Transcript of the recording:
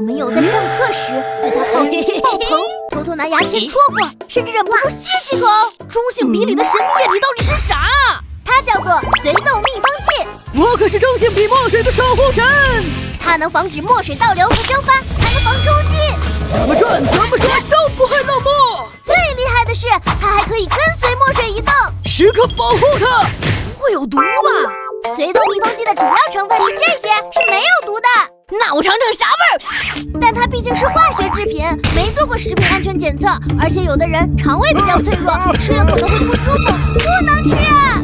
我们有在上课时对它好奇心爆棚，偷偷拿牙签戳过，甚至忍不住吸几口。中性比里的神秘液体到底是啥？它叫做随豆秘方剂。我可是中性比墨水的守护神，它能防止墨水倒流和蒸发，还能防冲击。怎么转怎么摔都不会漏墨。最厉害的是，它还可以跟随墨水移动，时刻保护它。不会有毒吧？随豆秘方剂的主要成分是这些，是没有毒的。那我尝尝啥味儿？但它毕竟是化学制品，没做过食品安全检测，而且有的人肠胃比较脆弱，吃了可能会不舒服，不能吃啊！